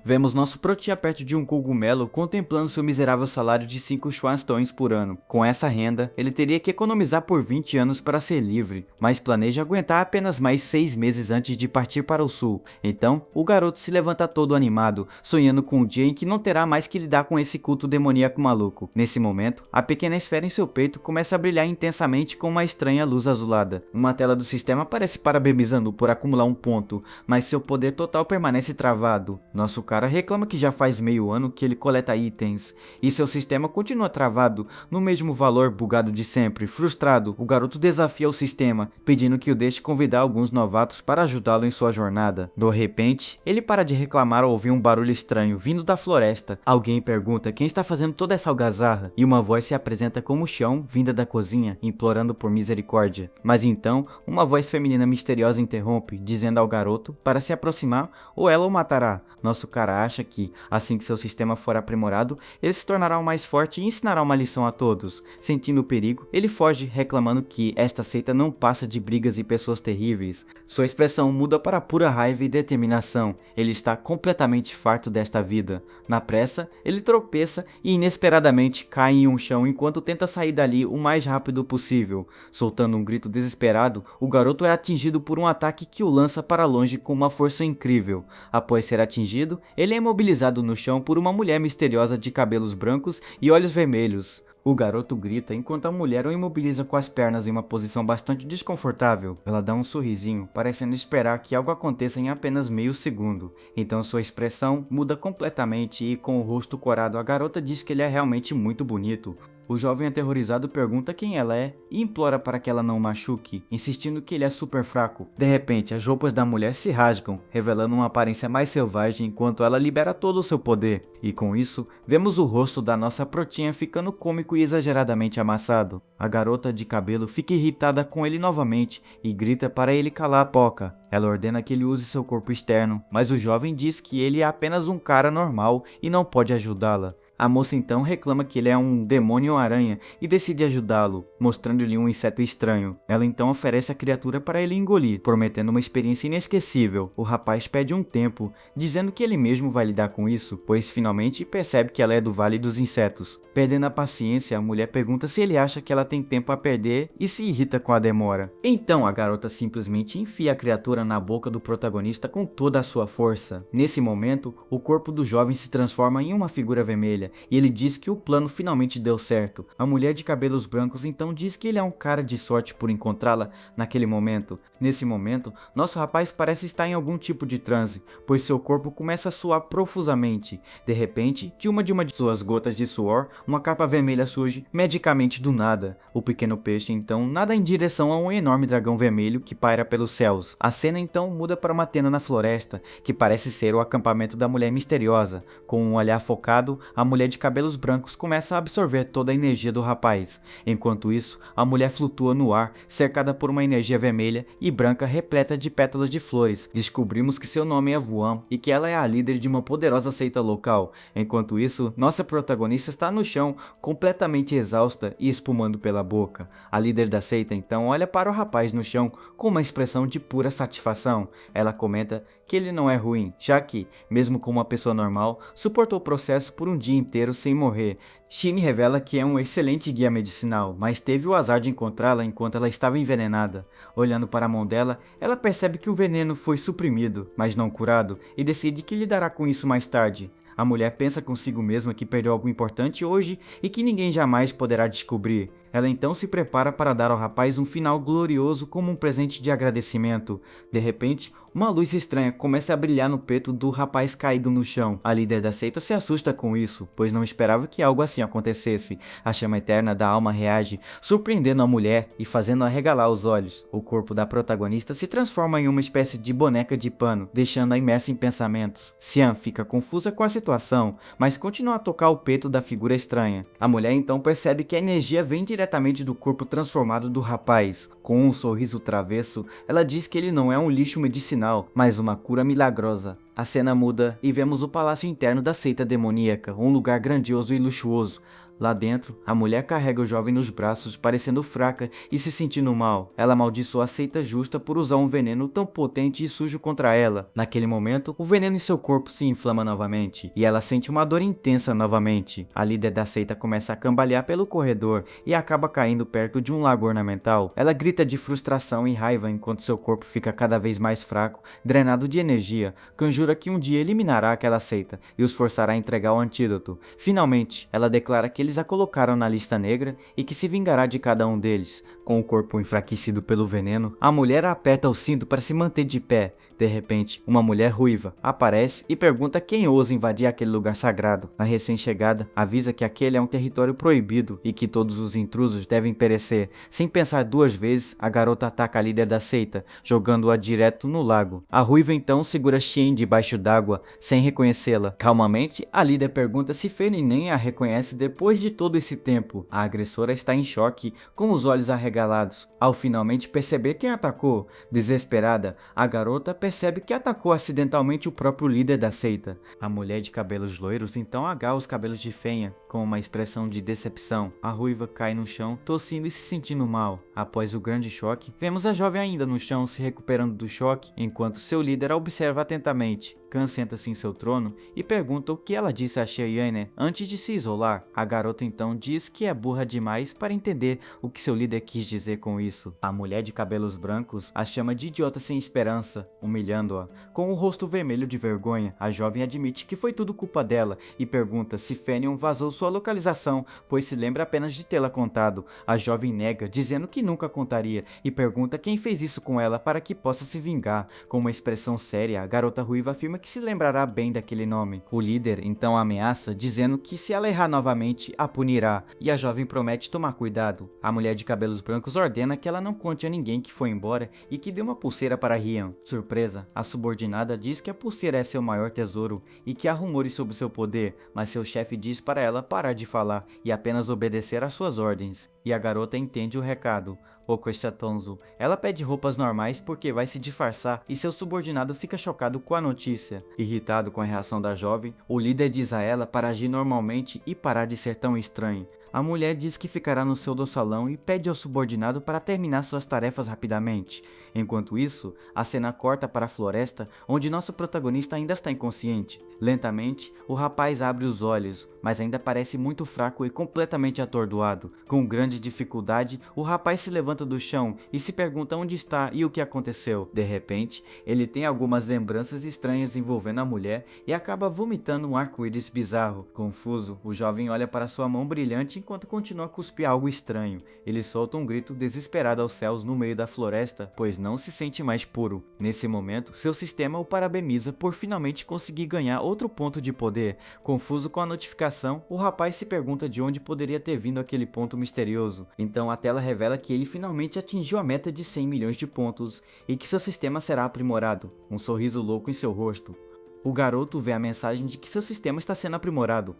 Vemos nosso Protia perto de um cogumelo contemplando seu miserável salário de 5 Schwanstons por ano. Com essa renda, ele teria que economizar por 20 anos para ser livre, mas planeja aguentar apenas mais 6 meses antes de partir para o sul. Então, o garoto se levanta todo animado, sonhando com o dia em que não terá mais que lidar com esse culto demoníaco maluco. Nesse momento, a pequena esfera em seu peito começa a brilhar intensamente com uma estranha luz azulada. Uma tela do sistema aparece parabenizando por acumular um ponto, mas seu poder total permanece travado. Nosso cara reclama que já faz meio ano que ele coleta itens, e seu sistema continua travado, no mesmo valor bugado de sempre. Frustrado, o garoto desafia o sistema, pedindo que o deixe convidar alguns novatos para ajudá-lo em sua jornada. De repente, ele para de reclamar ao ouvir um barulho estranho vindo da floresta. Alguém pergunta quem está fazendo toda essa algazarra, e uma voz se apresenta como chão vinda da cozinha, implorando por misericórdia. Mas então, uma voz feminina misteriosa interrompe, dizendo ao garoto para se aproximar ou ela o matará. Nosso cara acha que, assim que seu sistema for aprimorado, ele se tornará o mais forte e ensinará uma lição a todos. Sentindo o perigo, ele foge, reclamando que esta seita não passa de brigas e pessoas terríveis. Sua expressão muda para pura raiva e determinação. Ele está completamente farto desta vida. Na pressa, ele tropeça e inesperadamente cai em um chão enquanto tenta sair dali o mais rápido possível. Soltando um grito desesperado, o garoto é atingido por um ataque que o lança para longe com uma força incrível. Após ser atingido, ele é imobilizado no chão por uma mulher misteriosa de cabelos brancos e olhos vermelhos. O garoto grita enquanto a mulher o imobiliza com as pernas em uma posição bastante desconfortável. Ela dá um sorrisinho, parecendo esperar que algo aconteça em apenas meio segundo. Então sua expressão muda completamente e, com o rosto corado, a garota diz que ele é realmente muito bonito. O jovem aterrorizado pergunta quem ela é e implora para que ela não o machuque, insistindo que ele é super fraco. De repente, as roupas da mulher se rasgam, revelando uma aparência mais selvagem enquanto ela libera todo o seu poder. E com isso, vemos o rosto da nossa Protinha ficando cômico e exageradamente amassado. A garota de cabelo fica irritada com ele novamente e grita para ele calar a boca. Ela ordena que ele use seu corpo externo, mas o jovem diz que ele é apenas um cara normal e não pode ajudá-la. A moça então reclama que ele é um demônio aranha e decide ajudá-lo, mostrando-lhe um inseto estranho. Ela então oferece a criatura para ele engolir, prometendo uma experiência inesquecível. O rapaz pede um tempo, dizendo que ele mesmo vai lidar com isso, pois finalmente percebe que ela é do Vale dos Insetos. Perdendo a paciência, a mulher pergunta se ele acha que ela tem tempo a perder e se irrita com a demora. Então a garota simplesmente enfia a criatura na boca do protagonista com toda a sua força. Nesse momento, o corpo do jovem se transforma em uma figura vermelha, e ele diz que o plano finalmente deu certo. A mulher de cabelos brancos então diz que ele é um cara de sorte por encontrá-la naquele momento. Nesse momento, nosso rapaz parece estar em algum tipo de transe, pois seu corpo começa a suar profusamente. De repente, de uma de suas gotas de suor, uma capa vermelha surge magicamente do nada. O pequeno peixe então nada em direção a um enorme dragão vermelho que paira pelos céus. A cena então muda para uma tenda na floresta, que parece ser o acampamento da mulher misteriosa. Com um olhar focado, a mulher de cabelos brancos começa a absorver toda a energia do rapaz. Enquanto isso, a mulher flutua no ar, cercada por uma energia vermelha e branca repleta de pétalas de flores. Descobrimos que seu nome é Vuan e que ela é a líder de uma poderosa seita local. Enquanto isso, nossa protagonista está no chão, completamente exausta e espumando pela boca. A líder da seita então olha para o rapaz no chão com uma expressão de pura satisfação. Ela comenta que ele não é ruim, já que, mesmo como uma pessoa normal, suportou o processo por um dia inteiro sem morrer. Shin revela que é um excelente guia medicinal, mas teve o azar de encontrá-la enquanto ela estava envenenada. Olhando para a mão dela, ela percebe que o veneno foi suprimido, mas não curado, e decide que lidará com isso mais tarde. A mulher pensa consigo mesma que perdeu algo importante hoje e que ninguém jamais poderá descobrir. Ela então se prepara para dar ao rapaz um final glorioso como um presente de agradecimento. De repente, uma luz estranha começa a brilhar no peito do rapaz caído no chão. A líder da seita se assusta com isso, pois não esperava que algo assim acontecesse. A chama eterna da alma reage, surpreendendo a mulher e fazendo-a regalar os olhos. O corpo da protagonista se transforma em uma espécie de boneca de pano, deixando-a imersa em pensamentos. Xian fica confusa com a situação, mas continua a tocar o peito da figura estranha. A mulher então percebe que a energia vem diretamente do corpo transformado do rapaz. Com um sorriso travesso, ela diz que ele não é um lixo medicinal, mas uma cura milagrosa. A cena muda e vemos o palácio interno da seita demoníaca, um lugar grandioso e luxuoso. Lá dentro, a mulher carrega o jovem nos braços, parecendo fraca e se sentindo mal. Ela amaldiçoa a seita justa por usar um veneno tão potente e sujo contra ela. Naquele momento, o veneno em seu corpo se inflama novamente, e ela sente uma dor intensa novamente. A líder da seita começa a cambalear pelo corredor e acaba caindo perto de um lago ornamental. Ela grita de frustração e raiva enquanto seu corpo fica cada vez mais fraco, drenado de energia. Conjura que um dia eliminará aquela seita e os forçará a entregar o antídoto. Finalmente, ela declara que eles a colocaram na lista negra e que se vingará de cada um deles. Com o corpo enfraquecido pelo veneno, a mulher aperta o cinto para se manter de pé. De repente, uma mulher ruiva aparece e pergunta quem ousa invadir aquele lugar sagrado. A recém-chegada avisa que aquele é um território proibido e que todos os intrusos devem perecer. Sem pensar duas vezes, a garota ataca a líder da seita, jogando-a direto no lago. A ruiva então segura Xian debaixo d'água, sem reconhecê-la. Calmamente, a líder pergunta se Fanny nem a reconhece depois de todo esse tempo. A agressora está em choque, com os olhos arregalados, ao finalmente perceber quem atacou. Desesperada, a garota percebe que atacou acidentalmente o próprio líder da seita. A mulher de cabelos loiros então agarra os cabelos de Fenha, com uma expressão de decepção. A ruiva cai no chão, tossindo e se sentindo mal. Após o grande choque, vemos a jovem ainda no chão se recuperando do choque, enquanto seu líder a observa atentamente. Khan senta-se em seu trono e pergunta o que ela disse a Cheyenne antes de se isolar. A garota então diz que é burra demais para entender o que seu líder quis dizer com isso. A mulher de cabelos brancos a chama de idiota sem esperança, humilhando-a. Com o rosto vermelho de vergonha, a jovem admite que foi tudo culpa dela e pergunta se Fenion vazou sua localização, pois se lembra apenas de tê-la contado. A jovem nega, dizendo que nunca contaria, e pergunta quem fez isso com ela para que possa se vingar. Com uma expressão séria, a garota ruiva afirma que se lembrará bem daquele nome. O líder então ameaça, dizendo que se ela errar novamente, a punirá, e a jovem promete tomar cuidado. A mulher de cabelos brancos ordena que ela não conte a ninguém que foi embora e que dê uma pulseira para Rian. Surpresa, a subordinada diz que a pulseira é seu maior tesouro e que há rumores sobre seu poder, mas seu chefe diz para ela parar de falar e apenas obedecer às suas ordens. E a garota entende o recado. Okostatonzo. Ela pede roupas normais porque vai se disfarçar e seu subordinado fica chocado com a notícia. Irritado com a reação da jovem, o líder diz a ela para agir normalmente e parar de ser tão estranho. A mulher diz que ficará no seu salão e pede ao subordinado para terminar suas tarefas rapidamente. Enquanto isso, a cena corta para a floresta, onde nosso protagonista ainda está inconsciente. Lentamente, o rapaz abre os olhos, mas ainda parece muito fraco e completamente atordoado. Com grande dificuldade, o rapaz se levanta do chão e se pergunta onde está e o que aconteceu. De repente, ele tem algumas lembranças estranhas envolvendo a mulher e acaba vomitando um arco-íris bizarro. Confuso, o jovem olha para sua mão brilhante enquanto continua a cuspir algo estranho. Ele solta um grito desesperado aos céus no meio da floresta, pois não se sente mais puro. Nesse momento, seu sistema o parabeniza por finalmente conseguir ganhar outro ponto de poder. Confuso com a notificação, o rapaz se pergunta de onde poderia ter vindo aquele ponto misterioso. Então a tela revela que ele finalmente atingiu a meta de 100 milhões de pontos e que seu sistema será aprimorado. Um sorriso louco em seu rosto. O garoto vê a mensagem de que seu sistema está sendo aprimorado.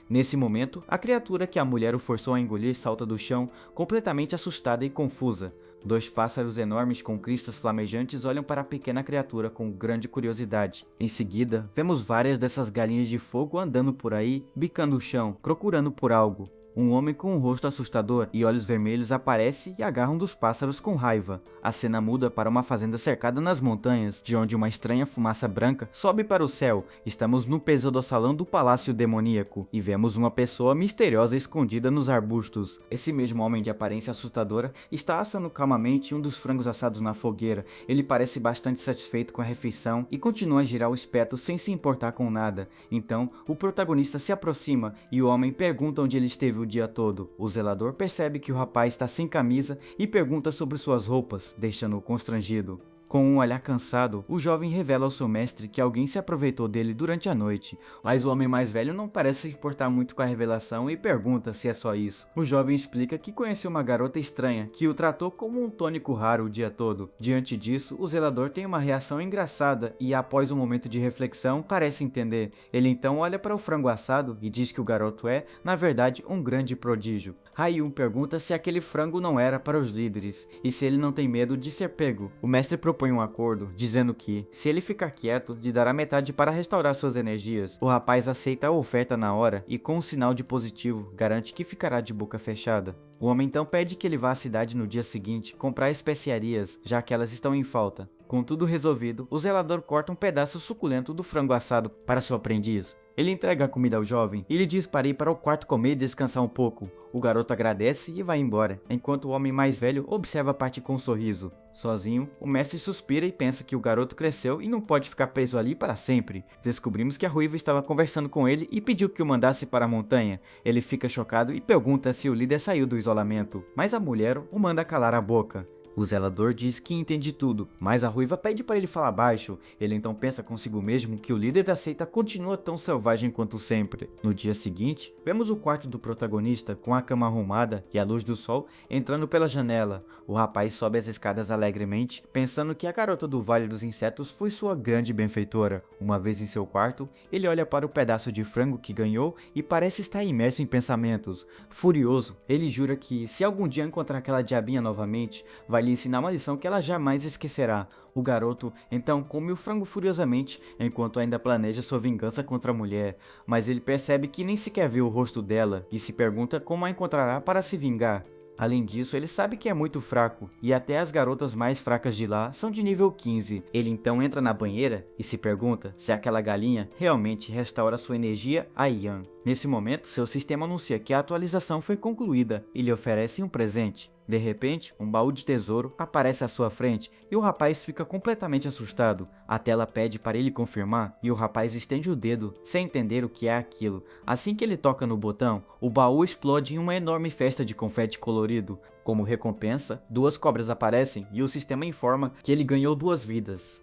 Nesse momento, a criatura que a mulher o forçou a engolir salta do chão, completamente assustada e confusa. Dois pássaros enormes com cristas flamejantes olham para a pequena criatura com grande curiosidade. Em seguida, vemos várias dessas galinhas de fogo andando por aí, bicando o chão, procurando por algo. Um homem com um rosto assustador e olhos vermelhos aparece e agarra um dos pássaros com raiva. A cena muda para uma fazenda cercada nas montanhas, de onde uma estranha fumaça branca sobe para o céu. Estamos no salão do Palácio Demoníaco e vemos uma pessoa misteriosa escondida nos arbustos. Esse mesmo homem de aparência assustadora está assando calmamente um dos frangos assados na fogueira. Ele parece bastante satisfeito com a refeição e continua a girar o espeto sem se importar com nada. Então, o protagonista se aproxima e o homem pergunta onde ele esteve o dia todo. O zelador percebe que o rapaz está sem camisa e pergunta sobre suas roupas, deixando-o constrangido. Com um olhar cansado, o jovem revela ao seu mestre que alguém se aproveitou dele durante a noite, mas o homem mais velho não parece se importar muito com a revelação e pergunta se é só isso. O jovem explica que conheceu uma garota estranha, que o tratou como um tônico raro o dia todo. Diante disso, o zelador tem uma reação engraçada e, após um momento de reflexão, parece entender. Ele então olha para o frango assado e diz que o garoto é, na verdade, um grande prodígio. Rayun pergunta se aquele frango não era para os líderes, e se ele não tem medo de ser pego. O mestre propõe propõe um acordo, dizendo que, se ele ficar quieto, lhe dará metade para restaurar suas energias. O rapaz aceita a oferta na hora e, com um sinal de positivo, garante que ficará de boca fechada. O homem então pede que ele vá à cidade no dia seguinte comprar especiarias, já que elas estão em falta. Com tudo resolvido, o zelador corta um pedaço suculento do frango assado para seu aprendiz. Ele entrega a comida ao jovem e lhe diz para ir para o quarto comer e descansar um pouco. O garoto agradece e vai embora, enquanto o homem mais velho observa a parte com um sorriso. Sozinho, o mestre suspira e pensa que o garoto cresceu e não pode ficar preso ali para sempre. Descobrimos que a ruiva estava conversando com ele e pediu que o mandasse para a montanha. Ele fica chocado e pergunta se o líder saiu do isolamento, mas a mulher o manda calar a boca. O zelador diz que entende tudo, mas a ruiva pede para ele falar baixo. Ele então pensa consigo mesmo que o líder da seita continua tão selvagem quanto sempre. No dia seguinte, vemos o quarto do protagonista com a cama arrumada e a luz do sol entrando pela janela. O rapaz sobe as escadas alegremente, pensando que a garota do Vale dos Insetos foi sua grande benfeitora. Uma vez em seu quarto, ele olha para o pedaço de frango que ganhou e parece estar imerso em pensamentos. Furioso, ele jura que, se algum dia encontrar aquela diabinha novamente, vai lhe ensinar uma lição que ela jamais esquecerá. O garoto então come o frango furiosamente, enquanto ainda planeja sua vingança contra a mulher, mas ele percebe que nem sequer vê o rosto dela e se pergunta como a encontrará para se vingar. Além disso, ele sabe que é muito fraco, e até as garotas mais fracas de lá são de nível 15. Ele então entra na banheira e se pergunta se aquela galinha realmente restaura sua energia a Ian. Nesse momento, seu sistema anuncia que a atualização foi concluída e lhe oferece um presente. De repente, um baú de tesouro aparece à sua frente e o rapaz fica completamente assustado. A tela pede para ele confirmar e o rapaz estende o dedo, sem entender o que é aquilo. Assim que ele toca no botão, o baú explode em uma enorme festa de confete colorido. Como recompensa, 2 cobras aparecem e o sistema informa que ele ganhou 2 vidas.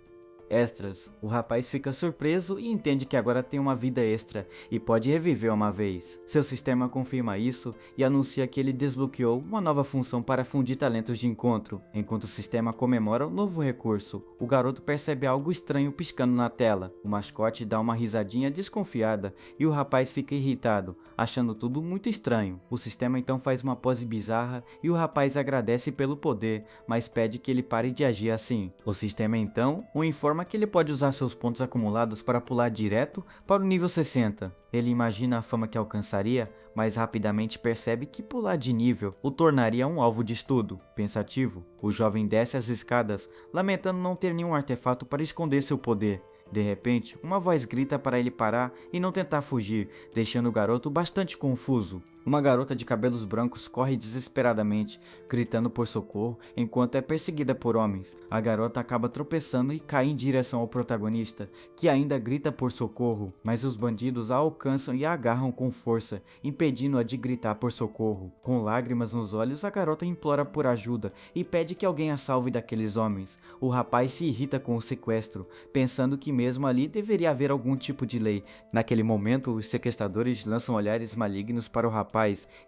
Extras. O rapaz fica surpreso e entende que agora tem uma vida extra e pode reviver uma vez. Seu sistema confirma isso e anuncia que ele desbloqueou uma nova função para fundir talentos de encontro. Enquanto o sistema comemora o novo recurso, o garoto percebe algo estranho piscando na tela. O mascote dá uma risadinha desconfiada e o rapaz fica irritado, achando tudo muito estranho. O sistema então faz uma pose bizarra e o rapaz agradece pelo poder, mas pede que ele pare de agir assim. O sistema então o informa que ele pode usar seus pontos acumulados para pular direto para o nível 60. Ele imagina a fama que alcançaria, mas rapidamente percebe que pular de nível o tornaria um alvo de estudo. Pensativo, o jovem desce as escadas, lamentando não ter nenhum artefato para esconder seu poder. De repente, uma voz grita para ele parar e não tentar fugir, deixando o garoto bastante confuso. Uma garota de cabelos brancos corre desesperadamente, gritando por socorro, enquanto é perseguida por homens. A garota acaba tropeçando e cai em direção ao protagonista, que ainda grita por socorro, mas os bandidos a alcançam e a agarram com força, impedindo-a de gritar por socorro. Com lágrimas nos olhos, a garota implora por ajuda e pede que alguém a salve daqueles homens. O rapaz se irrita com o sequestro, pensando que mesmo ali deveria haver algum tipo de lei. Naquele momento, os sequestradores lançam olhares malignos para o rapaz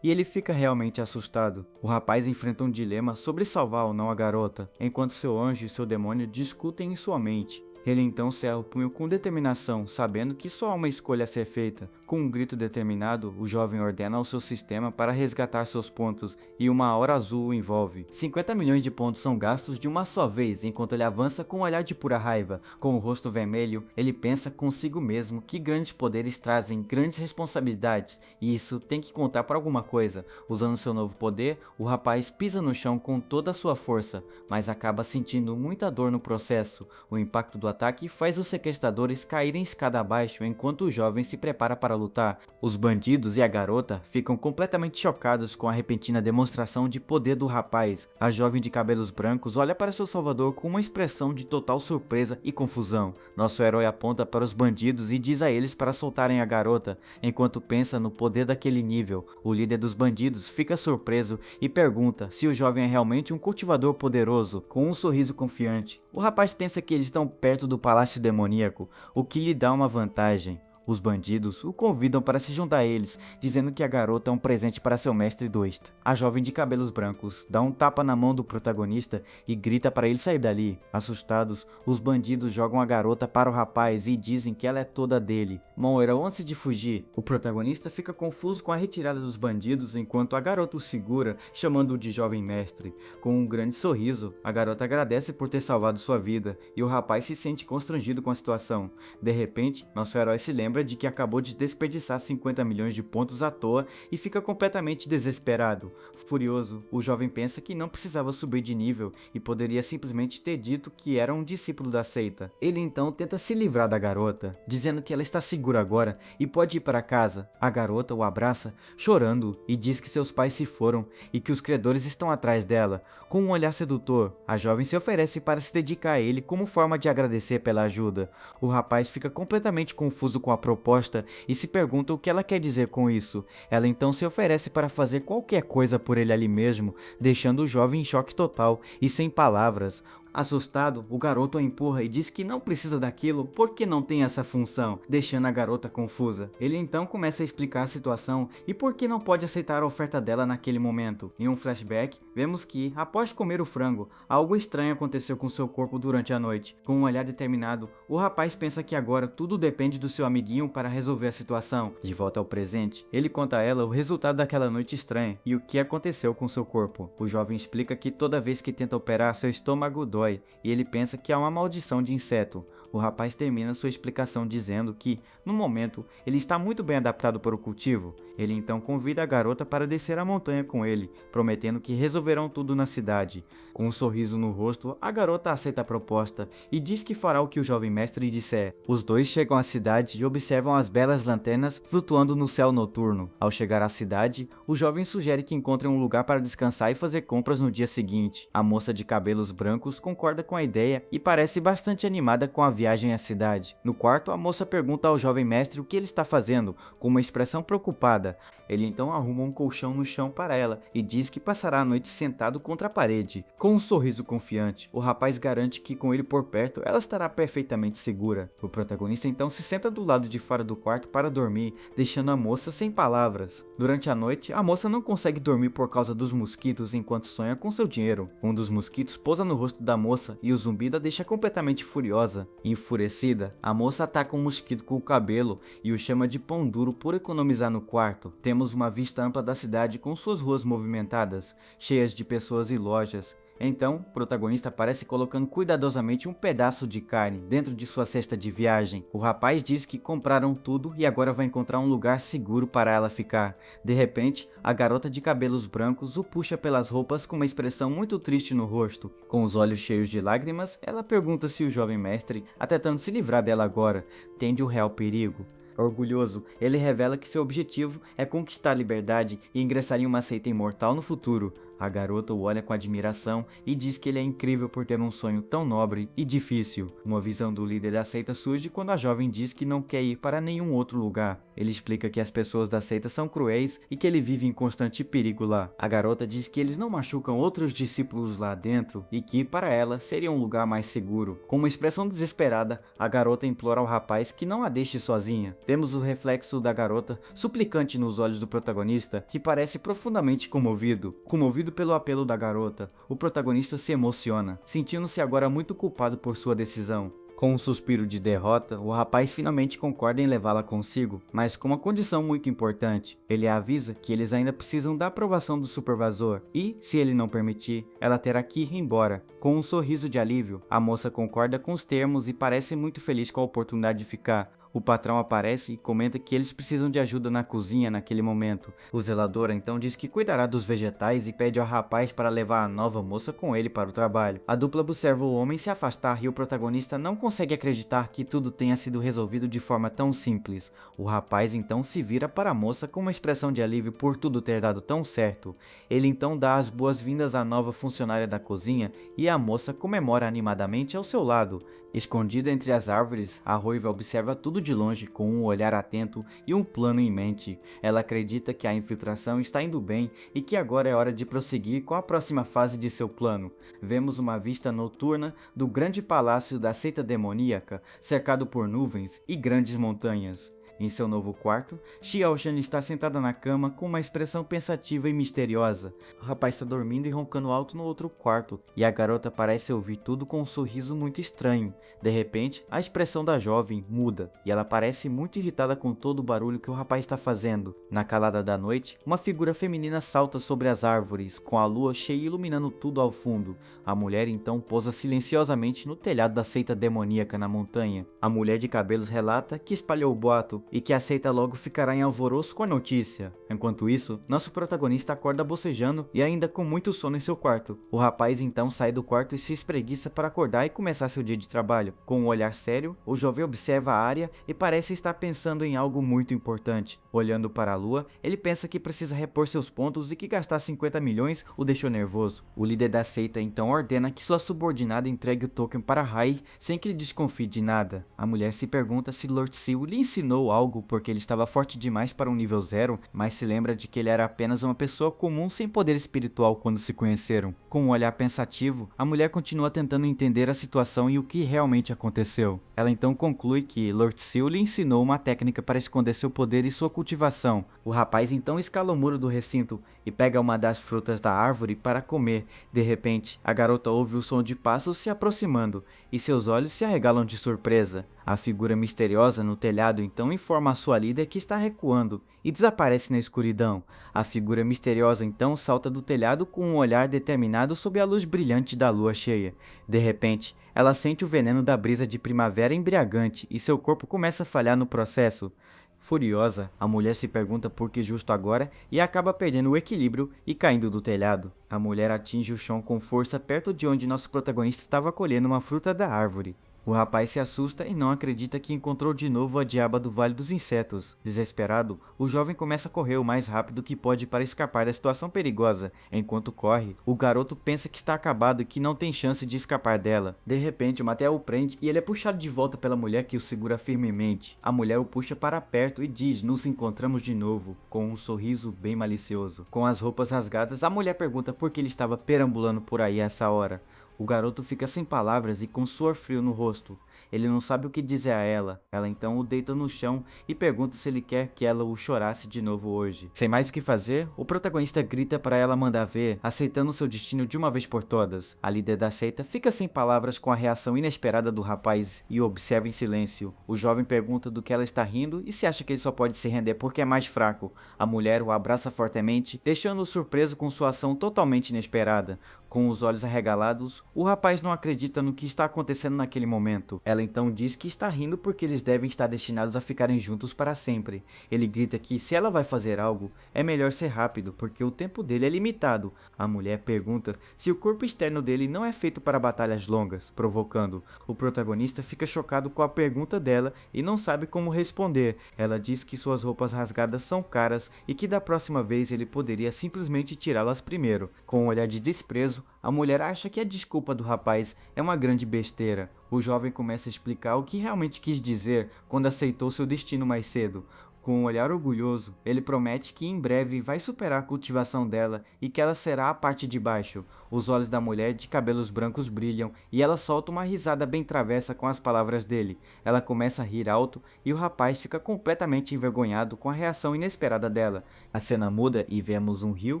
e ele fica realmente assustado. O rapaz enfrenta um dilema sobre salvar ou não a garota, enquanto seu anjo e seu demônio discutem em sua mente. Ele então cerra o punho com determinação, sabendo que só há uma escolha a ser feita. Com um grito determinado, o jovem ordena ao seu sistema para resgatar seus pontos, e uma aura azul o envolve. 50 milhões de pontos são gastos de uma só vez, enquanto ele avança com um olhar de pura raiva. Com o rosto vermelho, ele pensa consigo mesmo que grandes poderes trazem grandes responsabilidades, e isso tem que contar para alguma coisa. Usando seu novo poder, o rapaz pisa no chão com toda a sua força, mas acaba sentindo muita dor no processo. O impacto do ataque faz os sequestradores caírem escada abaixo enquanto o jovem se prepara para lutar. Os bandidos e a garota ficam completamente chocados com a repentina demonstração de poder do rapaz. A jovem de cabelos brancos olha para seu salvador com uma expressão de total surpresa e confusão. Nosso herói aponta para os bandidos e diz a eles para soltarem a garota, enquanto pensa no poder daquele nível. O líder dos bandidos fica surpreso e pergunta se o jovem é realmente um cultivador poderoso. Com um sorriso confiante, o rapaz pensa que eles estão perto do palácio demoníaco, o que lhe dá uma vantagem. Os bandidos o convidam para se juntar a eles, dizendo que a garota é um presente para seu mestre Doist. A jovem de cabelos brancos dá um tapa na mão do protagonista e grita para ele sair dali. Assustados, os bandidos jogam a garota para o rapaz e dizem que ela é toda dele. Moira, antes de fugir, o protagonista fica confuso com a retirada dos bandidos enquanto a garota o segura, chamando-o de jovem mestre. Com um grande sorriso, a garota agradece por ter salvado sua vida e o rapaz se sente constrangido com a situação. De repente, nosso herói se lembra de que acabou de desperdiçar 50 milhões de pontos à toa e fica completamente desesperado. Furioso, o jovem pensa que não precisava subir de nível e poderia simplesmente ter dito que era um discípulo da seita. Ele então tenta se livrar da garota, dizendo que ela está segura agora e pode ir para casa. A garota o abraça, chorando, e diz que seus pais se foram e que os credores estão atrás dela. Com um olhar sedutor, a jovem se oferece para se dedicar a ele como forma de agradecer pela ajuda. O rapaz fica completamente confuso com a proposta e se pergunta o que ela quer dizer com isso. Ela então se oferece para fazer qualquer coisa por ele ali mesmo, deixando o jovem em choque total e sem palavras. Assustado, o garoto a empurra e diz que não precisa daquilo porque não tem essa função, deixando a garota confusa. Ele então começa a explicar a situação e por que não pode aceitar a oferta dela naquele momento. Em um flashback, vemos que, após comer o frango, algo estranho aconteceu com seu corpo durante a noite. Com um olhar determinado, o rapaz pensa que agora tudo depende do seu amiguinho para resolver a situação. De volta ao presente, ele conta a ela o resultado daquela noite estranha e o que aconteceu com seu corpo. O jovem explica que toda vez que tenta operar, seu estômago dói e ele pensa que há uma maldição de inseto. O rapaz termina sua explicação dizendo que, no momento, ele está muito bem adaptado para o cultivo. Ele então convida a garota para descer a montanha com ele, prometendo que resolverão tudo na cidade. Com um sorriso no rosto, a garota aceita a proposta e diz que fará o que o jovem mestre disser. Os dois chegam à cidade e observam as belas lanternas flutuando no céu noturno. Ao chegar à cidade, o jovem sugere que encontrem um lugar para descansar e fazer compras no dia seguinte. A moça de cabelos brancos concorda com a ideia e parece bastante animada com a viagem à cidade. No quarto, a moça pergunta ao jovem mestre o que ele está fazendo, com uma expressão preocupada. Ele então arruma um colchão no chão para ela e diz que passará a noite sentado contra a parede. Com um sorriso confiante, o rapaz garante que com ele por perto, ela estará perfeitamente segura. O protagonista então se senta do lado de fora do quarto para dormir, deixando a moça sem palavras. Durante a noite, a moça não consegue dormir por causa dos mosquitos enquanto sonha com seu dinheiro. Um dos mosquitos pousa no rosto da moça e o zumbido a deixa completamente furiosa. Enfurecida, a moça ataca um mosquito com o cabelo e o chama de pão duro por economizar no quarto. Temos uma vista ampla da cidade com suas ruas movimentadas, cheias de pessoas e lojas. Então, o protagonista aparece colocando cuidadosamente um pedaço de carne dentro de sua cesta de viagem. O rapaz diz que compraram tudo e agora vai encontrar um lugar seguro para ela ficar. De repente, a garota de cabelos brancos o puxa pelas roupas com uma expressão muito triste no rosto. Com os olhos cheios de lágrimas, ela pergunta se o jovem mestre, tentando se livrar dela agora, entende o real perigo. Orgulhoso, ele revela que seu objetivo é conquistar a liberdade e ingressar em uma seita imortal no futuro. A garota o olha com admiração e diz que ele é incrível por ter um sonho tão nobre e difícil. Uma visão do líder da seita surge quando a jovem diz que não quer ir para nenhum outro lugar. Ele explica que as pessoas da seita são cruéis e que ele vive em constante perigo lá. A garota diz que eles não machucam outros discípulos lá dentro e que, para ela, seria um lugar mais seguro. Com uma expressão desesperada, a garota implora ao rapaz que não a deixe sozinha. Vemos o reflexo da garota suplicante nos olhos do protagonista, que parece profundamente comovido. Comovido pelo apelo da garota, o protagonista se emociona, sentindo-se agora muito culpado por sua decisão. Com um suspiro de derrota, o rapaz finalmente concorda em levá-la consigo, mas com uma condição muito importante. Ele a avisa que eles ainda precisam da aprovação do supervisor e, se ele não permitir, ela terá que ir embora. Com um sorriso de alívio, a moça concorda com os termos e parece muito feliz com a oportunidade de ficar. O patrão aparece e comenta que eles precisam de ajuda na cozinha naquele momento. O zelador então diz que cuidará dos vegetais e pede ao rapaz para levar a nova moça com ele para o trabalho. A dupla observa o homem se afastar e o protagonista não consegue acreditar que tudo tenha sido resolvido de forma tão simples. O rapaz então se vira para a moça com uma expressão de alívio por tudo ter dado tão certo. Ele então dá as boas-vindas à nova funcionária da cozinha e a moça comemora animadamente ao seu lado. Escondida entre as árvores, a ruiva observa tudo de longe com um olhar atento e um plano em mente. Ela acredita que a infiltração está indo bem e que agora é hora de prosseguir com a próxima fase de seu plano. Vemos uma vista noturna do grande palácio da seita demoníaca, cercado por nuvens e grandes montanhas. Em seu novo quarto, Xiaoshan está sentada na cama com uma expressão pensativa e misteriosa. O rapaz está dormindo e roncando alto no outro quarto, e a garota parece ouvir tudo com um sorriso muito estranho. De repente, a expressão da jovem muda, e ela parece muito irritada com todo o barulho que o rapaz está fazendo. Na calada da noite, uma figura feminina salta sobre as árvores, com a lua cheia iluminando tudo ao fundo. A mulher então pousa silenciosamente no telhado da seita demoníaca na montanha. A mulher de cabelos relata que espalhou o boato e que a seita logo ficará em alvoroço com a notícia. Enquanto isso, nosso protagonista acorda bocejando e ainda com muito sono em seu quarto. O rapaz então sai do quarto e se espreguiça para acordar e começar seu dia de trabalho. Com um olhar sério, o jovem observa a área e parece estar pensando em algo muito importante. Olhando para a lua, ele pensa que precisa repor seus pontos e que gastar 50 milhões o deixou nervoso. O líder da seita então ordena que sua subordinada entregue o token para Hai sem que ele desconfie de nada. A mulher se pergunta se Lord Sil lhe ensinou algo porque ele estava forte demais para um nível 0, mas se lembra de que ele era apenas uma pessoa comum sem poder espiritual quando se conheceram. Com um olhar pensativo, a mulher continua tentando entender a situação e o que realmente aconteceu. Ela então conclui que Lord Sil lhe ensinou uma técnica para esconder seu poder e sua cultivação. O rapaz então escala o muro do recinto e pega uma das frutas da árvore para comer. De repente, a garota ouve o som de passos se aproximando e seus olhos se arregalam de surpresa. A figura misteriosa no telhado então informa a sua líder que está recuando e desaparece na escuridão. A figura misteriosa então salta do telhado com um olhar determinado sob a luz brilhante da lua cheia. De repente, ela sente o veneno da brisa de primavera embriagante e seu corpo começa a falhar no processo. Furiosa, a mulher se pergunta por que justo agora e acaba perdendo o equilíbrio e caindo do telhado. A mulher atinge o chão com força perto de onde nosso protagonista estava colhendo uma fruta da árvore. O rapaz se assusta e não acredita que encontrou de novo a diaba do Vale dos Insetos. Desesperado, o jovem começa a correr o mais rápido que pode para escapar da situação perigosa. Enquanto corre, o garoto pensa que está acabado e que não tem chance de escapar dela. De repente, uma tela o prende e ele é puxado de volta pela mulher que o segura firmemente. A mulher o puxa para perto e diz: "Nos encontramos de novo", com um sorriso bem malicioso. Com as roupas rasgadas, a mulher pergunta por que ele estava perambulando por aí a essa hora. O garoto fica sem palavras e com suor frio no rosto. Ele não sabe o que dizer a ela. Ela então o deita no chão e pergunta se ele quer que ela o chorasse de novo hoje. Sem mais o que fazer, o protagonista grita para ela mandar ver, aceitando seu destino de uma vez por todas. A líder da seita fica sem palavras com a reação inesperada do rapaz e o observa em silêncio. O jovem pergunta do que ela está rindo e se acha que ele só pode se render porque é mais fraco. A mulher o abraça fortemente, deixando-o surpreso com sua ação totalmente inesperada. Com os olhos arregalados, o rapaz não acredita no que está acontecendo naquele momento. Ela então diz que está rindo porque eles devem estar destinados a ficarem juntos para sempre. Ele grita que se ela vai fazer algo, é melhor ser rápido, porque o tempo dele é limitado. A mulher pergunta se o corpo externo dele não é feito para batalhas longas, provocando. O protagonista fica chocado com a pergunta dela e não sabe como responder. Ela diz que suas roupas rasgadas são caras e que da próxima vez ele poderia simplesmente tirá-las primeiro. Com um olhar de desprezo, a mulher acha que a desculpa do rapaz é uma grande besteira. O jovem começa a explicar o que realmente quis dizer quando aceitou seu destino mais cedo. Com um olhar orgulhoso, ele promete que em breve vai superar a cultivação dela e que ela será a parte de baixo. Os olhos da mulher de cabelos brancos brilham e ela solta uma risada bem travessa com as palavras dele. Ela começa a rir alto e o rapaz fica completamente envergonhado com a reação inesperada dela. A cena muda e vemos um rio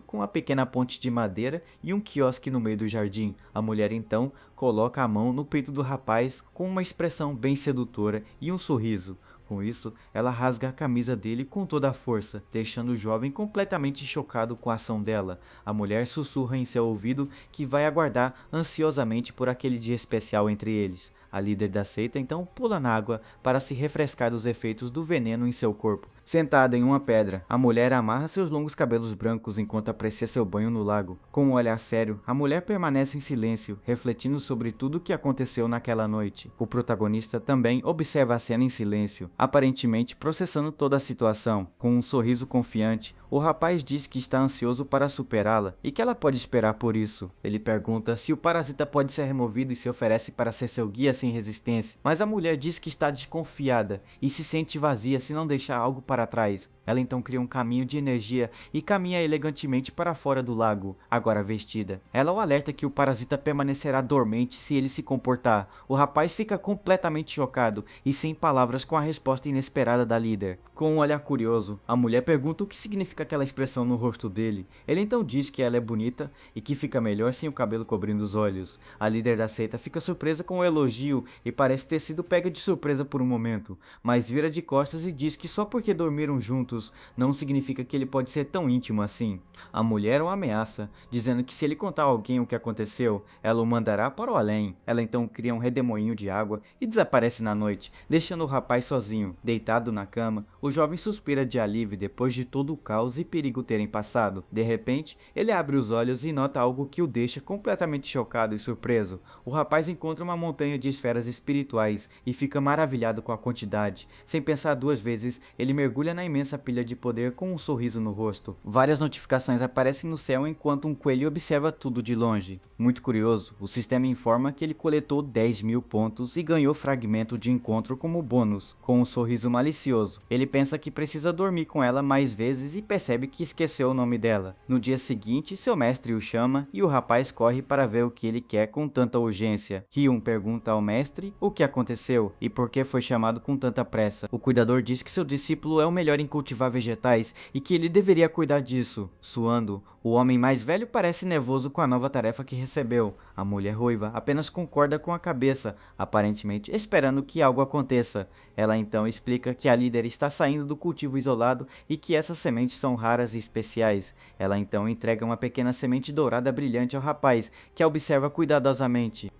com uma pequena ponte de madeira e um quiosque no meio do jardim. A mulher então coloca a mão no peito do rapaz com uma expressão bem sedutora e um sorriso. Com isso, ela rasga a camisa dele com toda a força, deixando o jovem completamente chocado com a ação dela. A mulher sussurra em seu ouvido que vai aguardar ansiosamente por aquele dia especial entre eles. A líder da seita então pula na água para se refrescar dos efeitos do veneno em seu corpo. Sentada em uma pedra, a mulher amarra seus longos cabelos brancos enquanto aprecia seu banho no lago. Com um olhar sério, a mulher permanece em silêncio, refletindo sobre tudo o que aconteceu naquela noite. O protagonista também observa a cena em silêncio, aparentemente processando toda a situação. Com um sorriso confiante, o rapaz diz que está ansioso para superá-la e que ela pode esperar por isso. Ele pergunta se o parasita pode ser removido e se oferece para ser seu guia sem resistência, mas a mulher diz que está desconfiada e se sente vazia se não deixar algo para para trás. Ela então cria um caminho de energia e caminha elegantemente para fora do lago, agora vestida. Ela o alerta que o parasita permanecerá dormente se ele se comportar. O rapaz fica completamente chocado e sem palavras com a resposta inesperada da líder. Com um olhar curioso, a mulher pergunta o que significa aquela expressão no rosto dele. Ele então diz que ela é bonita e que fica melhor sem o cabelo cobrindo os olhos. A líder da seita fica surpresa com o elogio e parece ter sido pega de surpresa por um momento, mas vira de costas e diz que só porque dormiram juntos não significa que ele pode ser tão íntimo assim. A mulher o ameaça, dizendo que se ele contar a alguém o que aconteceu, ela o mandará para o além. Ela então cria um redemoinho de água e desaparece na noite, deixando o rapaz sozinho. Deitado na cama, o jovem suspira de alívio depois de todo o caos e perigo terem passado. De repente, ele abre os olhos e nota algo que o deixa completamente chocado e surpreso. O rapaz encontra uma montanha de esferas espirituais e fica maravilhado com a quantidade. Sem pensar duas vezes, ele mergulha na imensa pilha de poder com um sorriso no rosto. Várias notificações aparecem no céu enquanto um coelho observa tudo de longe. Muito curioso, o sistema informa que ele coletou 10.000 pontos e ganhou fragmento de encontro como bônus, com um sorriso malicioso. Ele pensa que precisa dormir com ela mais vezes e percebe que esqueceu o nome dela. No dia seguinte, seu mestre o chama e o rapaz corre para ver o que ele quer com tanta urgência. Hyun pergunta ao mestre o que aconteceu e por que foi chamado com tanta pressa. O cuidador diz que seu discípulo é o melhor em cultivar vegetais e que ele deveria cuidar disso. Suando, o homem mais velho parece nervoso com a nova tarefa que recebeu. A mulher ruiva apenas concorda com a cabeça, aparentemente esperando que algo aconteça. Ela então explica que a líder está saindo do cultivo isolado e que essas sementes são raras e especiais. Ela então entrega uma pequena semente dourada brilhante ao rapaz, que a observa cuidadosamente.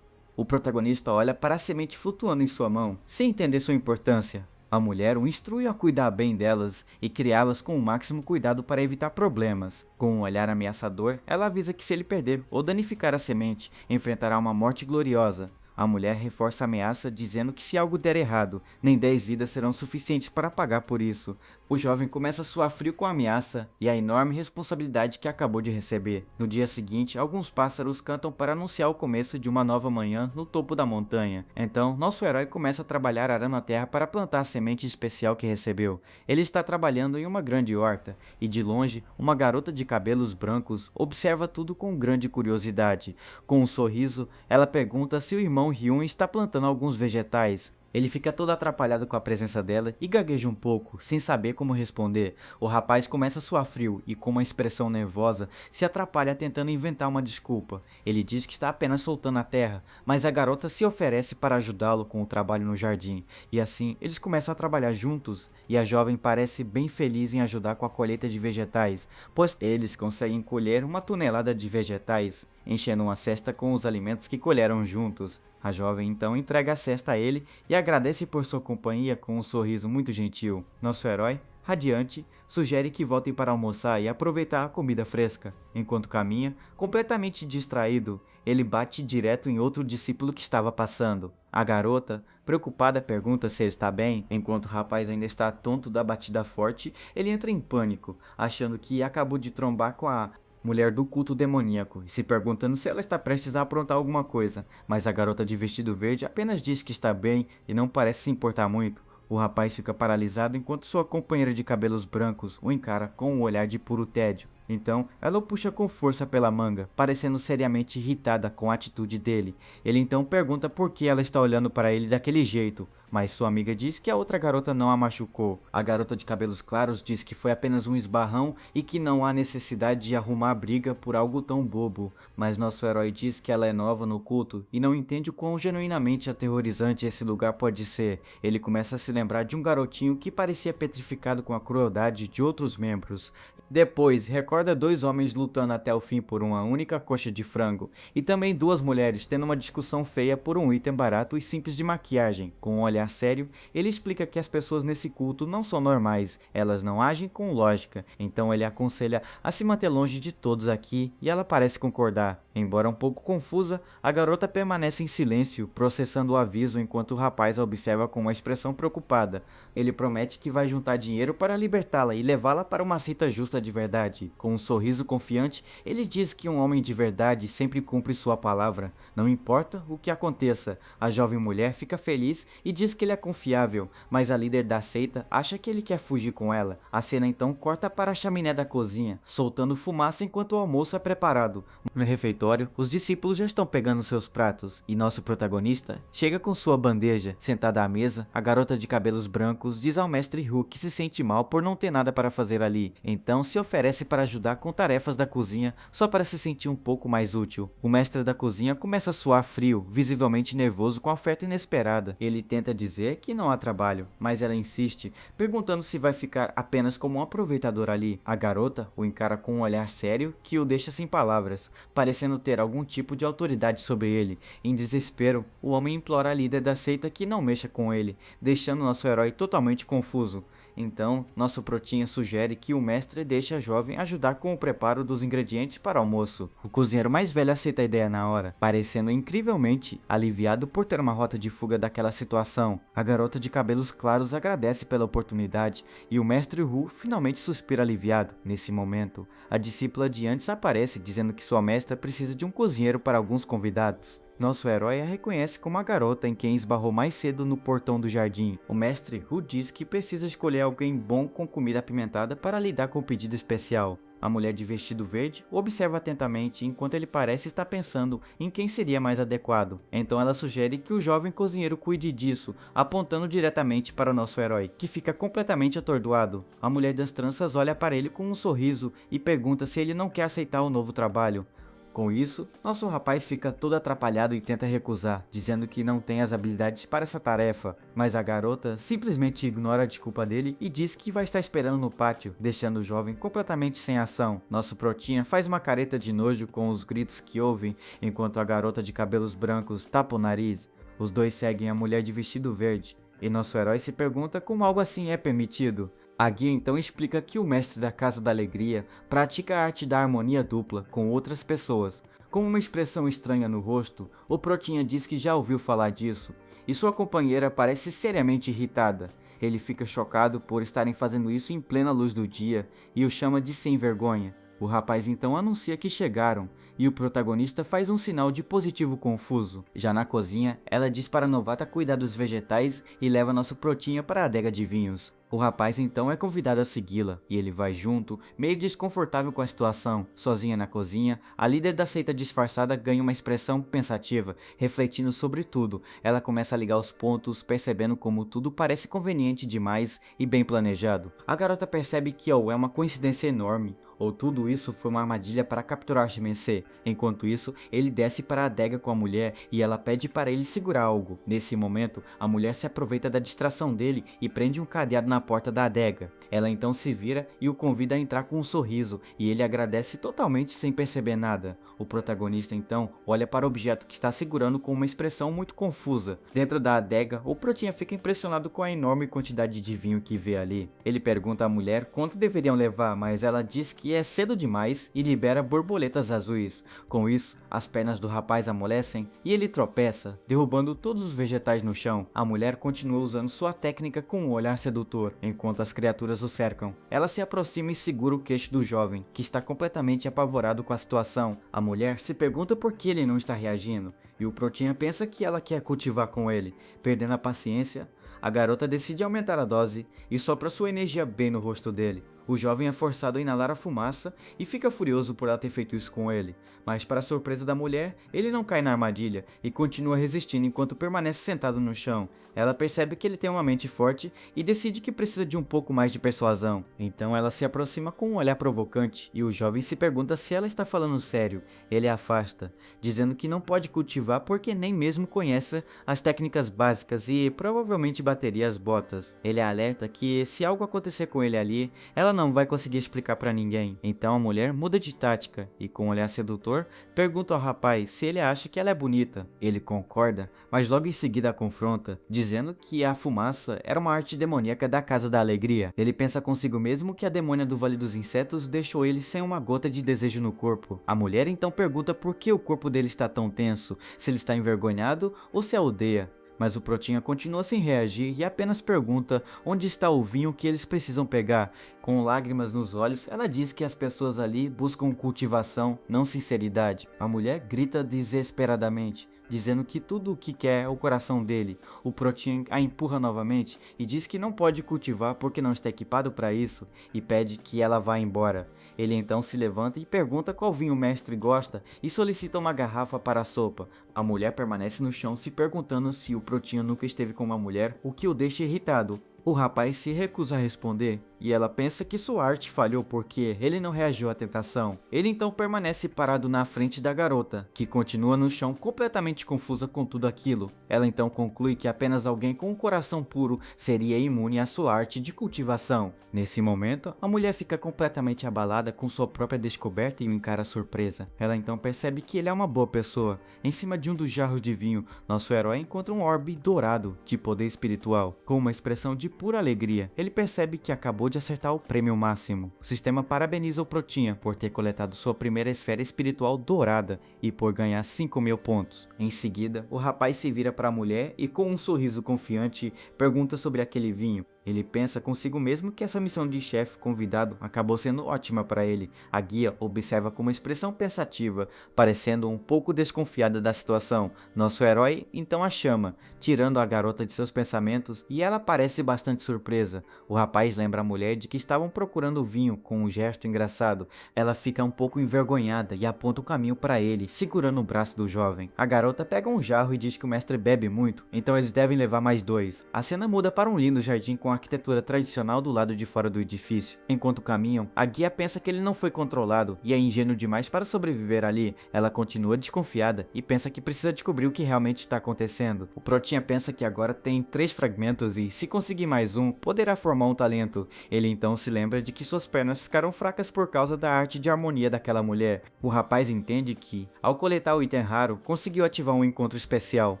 O protagonista olha para a semente flutuando em sua mão, sem entender sua importância. A mulher o instrui a cuidar bem delas e criá-las com o máximo cuidado para evitar problemas. Com um olhar ameaçador, ela avisa que se ele perder ou danificar a semente, enfrentará uma morte gloriosa. A mulher reforça a ameaça dizendo que se algo der errado, nem 10 vidas serão suficientes para pagar por isso. O jovem começa a suar frio com a ameaça e a enorme responsabilidade que acabou de receber. No dia seguinte, alguns pássaros cantam para anunciar o começo de uma nova manhã no topo da montanha. Então, nosso herói começa a trabalhar arando a terra para plantar a semente especial que recebeu. Ele está trabalhando em uma grande horta e de longe, uma garota de cabelos brancos observa tudo com grande curiosidade. Com um sorriso, ela pergunta se o irmão Hyun está plantando alguns vegetais. Ele fica todo atrapalhado com a presença dela e gagueja um pouco, sem saber como responder. O rapaz começa a suar frio e, com uma expressão nervosa, se atrapalha tentando inventar uma desculpa. Ele diz que está apenas soltando a terra, mas a garota se oferece para ajudá-lo com o trabalho no jardim. E assim, eles começam a trabalhar juntos, e a jovem parece bem feliz em ajudar com a colheita de vegetais, pois eles conseguem colher 1 tonelada de vegetais, enchendo uma cesta com os alimentos que colheram juntos. A jovem então entrega a cesta a ele e agradece por sua companhia com um sorriso muito gentil. Nosso herói, radiante, sugere que voltem para almoçar e aproveitar a comida fresca. Enquanto caminha, completamente distraído, ele bate direto em outro discípulo que estava passando. A garota, preocupada, pergunta se ele está bem. Enquanto o rapaz ainda está tonto da batida forte, ele entra em pânico, achando que acabou de trombar com a mulher do culto demoníaco, e se perguntando se ela está prestes a aprontar alguma coisa, mas a garota de vestido verde apenas diz que está bem e não parece se importar muito. O rapaz fica paralisado enquanto sua companheira de cabelos brancos o encara com um olhar de puro tédio. Então, ela o puxa com força pela manga, parecendo seriamente irritada com a atitude dele. Ele então pergunta por que ela está olhando para ele daquele jeito, mas sua amiga diz que a outra garota não a machucou. A garota de cabelos claros diz que foi apenas um esbarrão e que não há necessidade de arrumar briga por algo tão bobo, mas nosso herói diz que ela é nova no culto e não entende o quão genuinamente aterrorizante esse lugar pode ser. Ele começa a se lembrar de um garotinho que parecia petrificado com a crueldade de outros membros. Depois, recorda 2 homens lutando até o fim por uma única coxa de frango, e também 2 mulheres tendo uma discussão feia por um item barato e simples de maquiagem. Com um olhar sério, ele explica que as pessoas nesse culto não são normais, elas não agem com lógica, então ele aconselha a se manter longe de todos aqui e ela parece concordar. Embora um pouco confusa, a garota permanece em silêncio, processando o aviso enquanto o rapaz a observa com uma expressão preocupada. Ele promete que vai juntar dinheiro para libertá-la e levá-la para uma seita justa de verdade. Com um sorriso confiante, ele diz que um homem de verdade sempre cumpre sua palavra. Não importa o que aconteça, a jovem mulher fica feliz e diz que ele é confiável, mas a líder da seita acha que ele quer fugir com ela. A cena então corta para a chaminé da cozinha, soltando fumaça enquanto o almoço é preparado. No refeitório, os discípulos já estão pegando seus pratos, e nosso protagonista chega com sua bandeja. Sentada à mesa, a garota de cabelos brancos diz ao mestre Hu que se sente mal por não ter nada para fazer ali, então se oferece para ajudar com tarefas da cozinha só para se sentir um pouco mais útil. O mestre da cozinha começa a suar frio, visivelmente nervoso com a oferta inesperada. Ele tenta dizer que não há trabalho, mas ela insiste, perguntando se vai ficar apenas como um aproveitador ali. A garota o encara com um olhar sério que o deixa sem palavras, parecendo ter algum tipo de autoridade sobre ele. Em desespero, o homem implora à líder da seita que não mexa com ele, deixando nosso herói totalmente confuso. Então, nosso protinha sugere que o mestre deixe a jovem ajudar com o preparo dos ingredientes para o almoço. O cozinheiro mais velho aceita a ideia na hora, parecendo incrivelmente aliviado por ter uma rota de fuga daquela situação. A garota de cabelos claros agradece pela oportunidade e o mestre Hu finalmente suspira aliviado. Nesse momento, a discípula de antes aparece dizendo que sua mestra precisa de um cozinheiro para alguns convidados. Nosso herói a reconhece como a garota em quem esbarrou mais cedo no portão do jardim. O mestre Hu diz que precisa escolher alguém bom com comida apimentada para lidar com o pedido especial. A mulher de vestido verde o observa atentamente enquanto ele parece estar pensando em quem seria mais adequado. Então ela sugere que o jovem cozinheiro cuide disso, apontando diretamente para o nosso herói, que fica completamente atordoado. A mulher das tranças olha para ele com um sorriso e pergunta se ele não quer aceitar o novo trabalho. Com isso, nosso rapaz fica todo atrapalhado e tenta recusar, dizendo que não tem as habilidades para essa tarefa, mas a garota simplesmente ignora a desculpa dele e diz que vai estar esperando no pátio, deixando o jovem completamente sem ação. Nosso protinha faz uma careta de nojo com os gritos que ouvem, enquanto a garota de cabelos brancos tapa o nariz. Os dois seguem a mulher de vestido verde, e nosso herói se pergunta como algo assim é permitido. A guia então explica que o mestre da Casa da Alegria pratica a arte da harmonia dupla com outras pessoas. Com uma expressão estranha no rosto, o protinha diz que já ouviu falar disso, e sua companheira parece seriamente irritada. Ele fica chocado por estarem fazendo isso em plena luz do dia e o chama de sem vergonha. O rapaz então anuncia que chegaram, e o protagonista faz um sinal de positivo confuso. Já na cozinha, ela diz para a novata cuidar dos vegetais e leva nosso protinha para a adega de vinhos. O rapaz então é convidado a segui-la, e ele vai junto, meio desconfortável com a situação. Sozinha na cozinha, a líder da seita disfarçada ganha uma expressão pensativa, refletindo sobre tudo. Ela começa a ligar os pontos, percebendo como tudo parece conveniente demais e bem planejado. A garota percebe que ou é uma coincidência enorme, ou tudo isso foi uma armadilha para capturar Shimense. Enquanto isso, ele desce para a adega com a mulher e ela pede para ele segurar algo. Nesse momento, a mulher se aproveita da distração dele e prende um cadeado na porta da adega. Ela então se vira e o convida a entrar com um sorriso, e ele agradece totalmente sem perceber nada. O protagonista então olha para o objeto que está segurando com uma expressão muito confusa. Dentro da adega, o protinha fica impressionado com a enorme quantidade de vinho que vê ali. Ele pergunta à mulher quanto deveriam levar, mas ela diz que é cedo demais e libera borboletas azuis. Com isso, as pernas do rapaz amolecem e ele tropeça, derrubando todos os vegetais no chão. A mulher continua usando sua técnica com um olhar sedutor, enquanto as criaturas o cercam. Ela se aproxima e segura o queixo do jovem, que está completamente apavorado com a situação. A mulher se pergunta por que ele não está reagindo, e o protinha pensa que ela quer cultivar com ele. Perdendo a paciência, a garota decide aumentar a dose e sopra sua energia bem no rosto dele. O jovem é forçado a inalar a fumaça e fica furioso por ela ter feito isso com ele, mas para a surpresa da mulher, ele não cai na armadilha e continua resistindo enquanto permanece sentado no chão. Ela percebe que ele tem uma mente forte e decide que precisa de um pouco mais de persuasão. Então ela se aproxima com um olhar provocante e o jovem se pergunta se ela está falando sério. Ele a afasta, dizendo que não pode cultivar porque nem mesmo conhece as técnicas básicas e provavelmente bateria as botas. Ele a alerta que se algo acontecer com ele ali, ela não vai conseguir explicar pra ninguém. Então a mulher muda de tática e com um olhar sedutor pergunta ao rapaz se ele acha que ela é bonita. Ele concorda, mas logo em seguida a confronta, dizendo que a fumaça era uma arte demoníaca da Casa da Alegria. Ele pensa consigo mesmo que a demônia do Vale dos Insetos deixou ele sem uma gota de desejo no corpo. A mulher então pergunta por que o corpo dele está tão tenso, se ele está envergonhado ou se a odeia. mas o Protinha continua sem reagir e apenas pergunta onde está o vinho que eles precisam pegar. Com lágrimas nos olhos, ela diz que as pessoas ali buscam cultivação, não sinceridade. A mulher grita desesperadamente, dizendo que tudo o que quer é o coração dele. O Protinha a empurra novamente e diz que não pode cultivar porque não está equipado para isso e pede que ela vá embora. Ele então se levanta e pergunta qual vinho o mestre gosta e solicita uma garrafa para a sopa. A mulher permanece no chão se perguntando se o Protinha nunca esteve com uma mulher, o que o deixa irritado. O rapaz se recusa a responder e ela pensa que sua arte falhou porque ele não reagiu à tentação. Ele então permanece parado na frente da garota, que continua no chão completamente confusa com tudo aquilo. Ela então conclui que apenas alguém com um coração puro seria imune à sua arte de cultivação. Nesse momento, a mulher fica completamente abalada com sua própria descoberta e o encara surpresa. Ela então percebe que ele é uma boa pessoa. Em cima de um dos jarros de vinho, nosso herói encontra um orbe dourado de poder espiritual, com uma expressão de pura alegria. Ele percebe que acabou de acertar o prêmio máximo. O sistema parabeniza o Protinha por ter coletado sua primeira esfera espiritual dourada e por ganhar 5.000 pontos. Em seguida, o rapaz se vira para a mulher e com um sorriso confiante pergunta sobre aquele vinho. Ele pensa consigo mesmo que essa missão de chefe convidado acabou sendo ótima para ele. A guia observa com uma expressão pensativa, parecendo um pouco desconfiada da situação. Nosso herói então a chama, tirando a garota de seus pensamentos, e ela parece bastante surpresa. O rapaz lembra a mulher de que estavam procurando vinho com um gesto engraçado. Ela fica um pouco envergonhada e aponta o caminho para ele, segurando o braço do jovem. A garota pega um jarro e diz que o mestre bebe muito, então eles devem levar mais 2. A cena muda para um lindo jardim com a arquitetura tradicional do lado de fora do edifício. Enquanto caminham, a guia pensa que ele não foi controlado e é ingênuo demais para sobreviver ali. Ela continua desconfiada e pensa que precisa descobrir o que realmente está acontecendo. O Protinha pensa que agora tem 3 fragmentos e, se conseguir mais um, poderá formar um talento. Ele então se lembra de que suas pernas ficaram fracas por causa da arte de harmonia daquela mulher. O rapaz entende que, ao coletar o item raro, conseguiu ativar um encontro especial.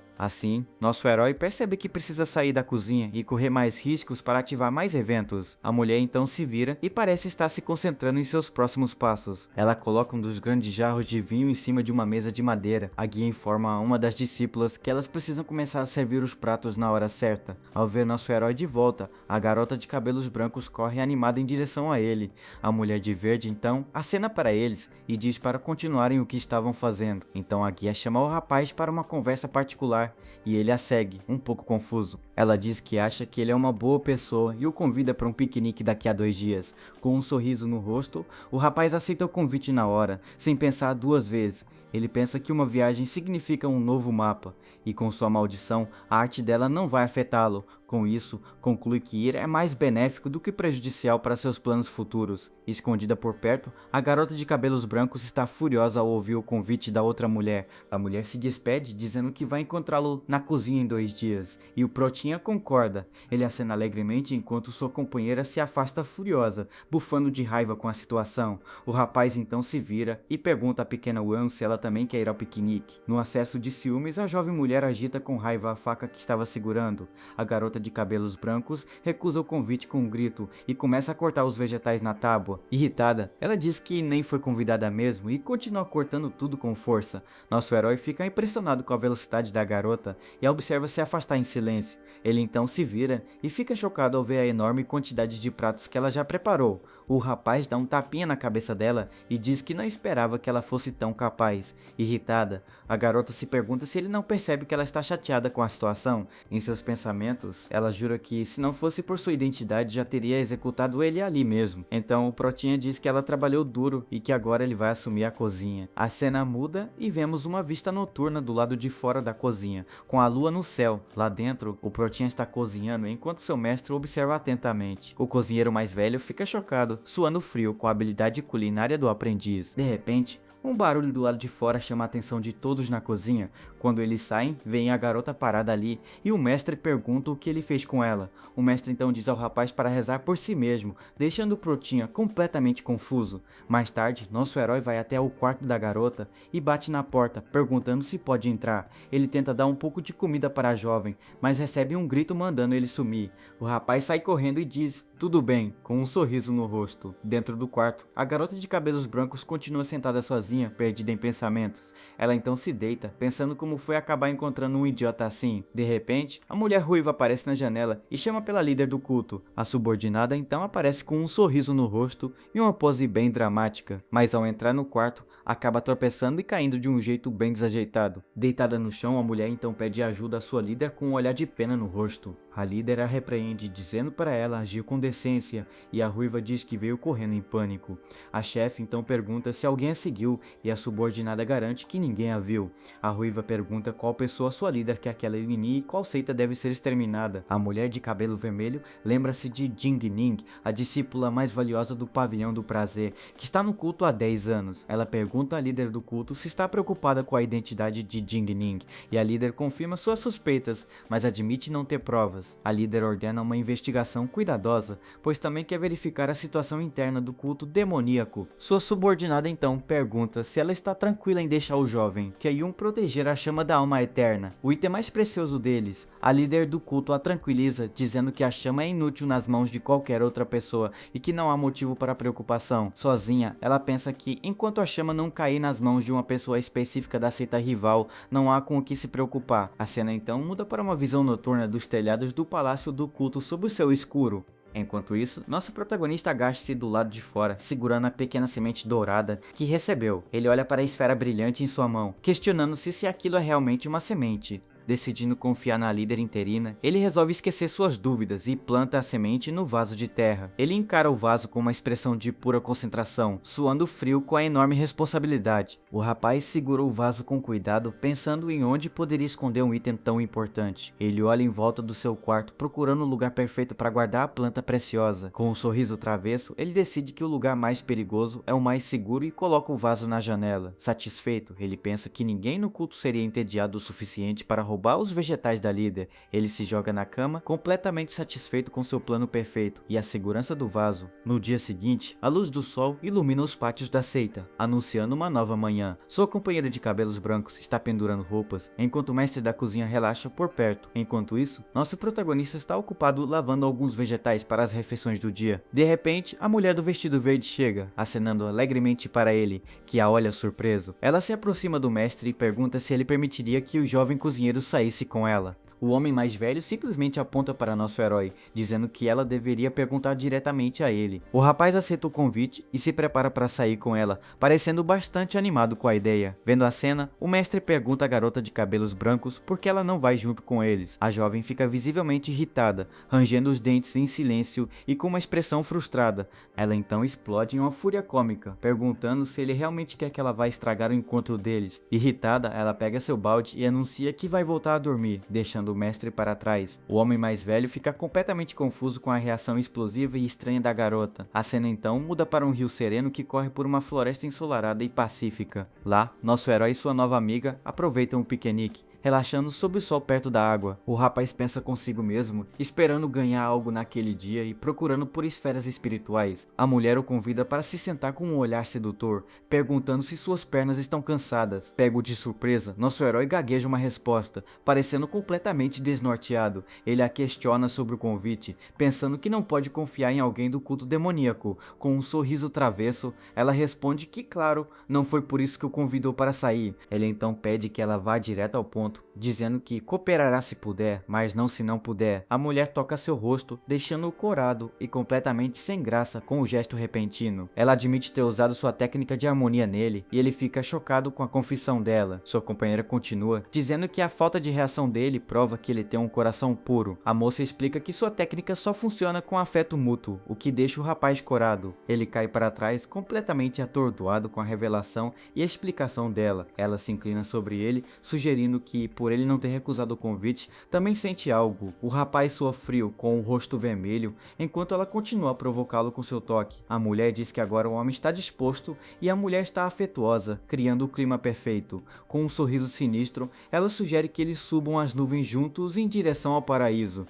Assim, nosso herói percebe que precisa sair da cozinha e correr mais riscos para ativar mais eventos. A mulher então se vira e parece estar se concentrando em seus próximos passos. Ela coloca um dos grandes jarros de vinho em cima de uma mesa de madeira. A guia informa a uma das discípulas que elas precisam começar a servir os pratos na hora certa. Ao ver nosso herói de volta, a garota de cabelos brancos corre animada em direção a ele. A mulher de verde então acena para eles e diz para continuarem o que estavam fazendo. Então a guia chama o rapaz para uma conversa particular e ele a segue, um pouco confuso. Ela diz que acha que ele é uma boa pessoa e o convida para um piquenique daqui a 2 dias. Com um sorriso no rosto, o rapaz aceita o convite na hora, sem pensar 2 vezes. Ele pensa que uma viagem significa um novo mapa, e com sua maldição, a arte dela não vai afetá-lo. Com isso, conclui que ir é mais benéfico do que prejudicial para seus planos futuros. Escondida por perto, a garota de cabelos brancos está furiosa ao ouvir o convite da outra mulher. A mulher se despede dizendo que vai encontrá-lo na cozinha em 2 dias, e o Protinha concorda. Ele acena alegremente enquanto sua companheira se afasta furiosa, bufando de raiva com a situação. O rapaz então se vira e pergunta à pequena Wan se ela também quer ir ao piquenique. No acesso de ciúmes, a jovem mulher agita com raiva a faca que estava segurando. A garota de cabelos brancos recusa o convite com um grito e começa a cortar os vegetais na tábua. Irritada, ela diz que nem foi convidada mesmo e continua cortando tudo com força. Nosso herói fica impressionado com a velocidade da garota e a observa se afastar em silêncio. Ele então se vira e fica chocado ao ver a enorme quantidade de pratos que ela já preparou. O rapaz dá um tapinha na cabeça dela e diz que não esperava que ela fosse tão capaz. Irritada, a garota se pergunta se ele não percebe que ela está chateada com a situação. Em seus pensamentos, ela jura que se não fosse por sua identidade já teria executado ele ali mesmo. Então o Protinha diz que ela trabalhou duro e que agora ele vai assumir a cozinha. A cena muda e vemos uma vista noturna do lado de fora da cozinha, com a lua no céu. Lá dentro, o Protinha está cozinhando enquanto seu mestre o observa atentamente. O cozinheiro mais velho fica chocado, suando frio com a habilidade culinária do aprendiz. De repente, um barulho do lado de fora chama a atenção de todos na cozinha. Quando eles saem, vem a garota parada ali e o mestre pergunta o que ele fez com ela. O mestre então diz ao rapaz para rezar por si mesmo, deixando o Protinha completamente confuso. Mais tarde, nosso herói vai até o quarto da garota e bate na porta, perguntando se pode entrar. Ele tenta dar um pouco de comida para a jovem, mas recebe um grito mandando ele sumir. O rapaz sai correndo e diz tudo bem, com um sorriso no rosto. Dentro do quarto, a garota de cabelos brancos continua sentada sozinha, perdida em pensamentos. Ela então se deita, pensando como foi acabar encontrando um idiota assim. De repente, a mulher ruiva aparece na janela e chama pela líder do culto. A subordinada então aparece com um sorriso no rosto e uma pose bem dramática, mas ao entrar no quarto, acaba tropeçando e caindo de um jeito bem desajeitado. Deitada no chão, a mulher então pede ajuda à sua líder com um olhar de pena no rosto. A líder a repreende, dizendo para ela agir com decência, e a ruiva diz que veio correndo em pânico. A chefe então pergunta se alguém a seguiu, e a subordinada garante que ninguém a viu. A ruiva pergunta qual pessoa sua líder quer que ela elimine e qual seita deve ser exterminada. A mulher de cabelo vermelho lembra-se de Jing Ning, a discípula mais valiosa do Pavilhão do Prazer, que está no culto há 10 anos. Ela pergunta à líder do culto se está preocupada com a identidade de Jing Ning, e a líder confirma suas suspeitas, mas admite não ter provas. A líder ordena uma investigação cuidadosa, pois também quer verificar a situação interna do culto demoníaco. Sua subordinada então pergunta se ela está tranquila em deixar o jovem, Kyun, proteger a chama da alma eterna, o item mais precioso deles. A líder do culto a tranquiliza, dizendo que a chama é inútil nas mãos de qualquer outra pessoa e que não há motivo para preocupação. Sozinha, ela pensa que enquanto a chama não cair nas mãos de uma pessoa específica da seita rival, não há com o que se preocupar. A cena então muda para uma visão noturna dos telhados do palácio do culto sob o céu escuro. Enquanto isso, nosso protagonista agacha-se do lado de fora, segurando a pequena semente dourada que recebeu. Ele olha para a esfera brilhante em sua mão, questionando-se se aquilo é realmente uma semente. Decidindo confiar na líder interina, ele resolve esquecer suas dúvidas e planta a semente no vaso de terra. Ele encara o vaso com uma expressão de pura concentração, suando frio com a enorme responsabilidade. O rapaz segura o vaso com cuidado, pensando em onde poderia esconder um item tão importante. Ele olha em volta do seu quarto, procurando o lugar perfeito para guardar a planta preciosa. Com um sorriso travesso, ele decide que o lugar mais perigoso é o mais seguro e coloca o vaso na janela. Satisfeito, ele pensa que ninguém no culto seria entediado o suficiente para roubar os vegetais da líder. Ele se joga na cama, completamente satisfeito com seu plano perfeito e a segurança do vaso. No dia seguinte, a luz do sol ilumina os pátios da seita, anunciando uma nova manhã. Sua companheira de cabelos brancos está pendurando roupas, enquanto o mestre da cozinha relaxa por perto. Enquanto isso, nosso protagonista está ocupado lavando alguns vegetais para as refeições do dia. De repente, a mulher do vestido verde chega, acenando alegremente para ele, que a olha surpreso. Ela se aproxima do mestre e pergunta se ele permitiria que o jovem cozinheiro saísse com ela. O homem mais velho simplesmente aponta para nosso herói, dizendo que ela deveria perguntar diretamente a ele. O rapaz aceita o convite e se prepara para sair com ela, parecendo bastante animado com a ideia. Vendo a cena, o mestre pergunta à garota de cabelos brancos por que ela não vai junto com eles. A jovem fica visivelmente irritada, rangendo os dentes em silêncio e com uma expressão frustrada. Ela então explode em uma fúria cômica, perguntando se ele realmente quer que ela vá estragar o encontro deles. Irritada, ela pega seu balde e anuncia que vai voltar a dormir, deixando o mestre para trás. O homem mais velho fica completamente confuso com a reação explosiva e estranha da garota. A cena então muda para um rio sereno que corre por uma floresta ensolarada e pacífica. Lá, nosso herói e sua nova amiga aproveitam o piquenique, relaxando sob o sol perto da água. O rapaz pensa consigo mesmo, esperando ganhar algo naquele dia e procurando por esferas espirituais. A mulher o convida para se sentar com um olhar sedutor, perguntando se suas pernas estão cansadas. Pego de surpresa, nosso herói gagueja uma resposta, parecendo completamente desnorteado. Ele a questiona sobre o convite, pensando que não pode confiar em alguém do culto demoníaco. Com um sorriso travesso, ela responde que claro, não foi por isso que o convidou para sair. Ele então pede que ela vá direto ao ponto, dizendo que cooperará se puder, mas não se não puder. A mulher toca seu rosto, deixando-o corado e completamente sem graça com o gesto repentino. Ela admite ter usado sua técnica de harmonia nele e ele fica chocado com a confissão dela. Sua companheira continua, dizendo que a falta de reação dele prova que ele tem um coração puro. A moça explica que sua técnica só funciona com afeto mútuo, o que deixa o rapaz corado. Ele cai para trás, completamente atordoado com a revelação e a explicação dela. Ela se inclina sobre ele, sugerindo que, por ele não ter recusado o convite, também sente algo. O rapaz soa frio, com o rosto vermelho, enquanto ela continua a provocá-lo com seu toque. A mulher diz que agora o homem está disposto e a mulher está afetuosa, criando o clima perfeito. Com um sorriso sinistro, ela sugere que eles subam as nuvens juntos em direção ao paraíso.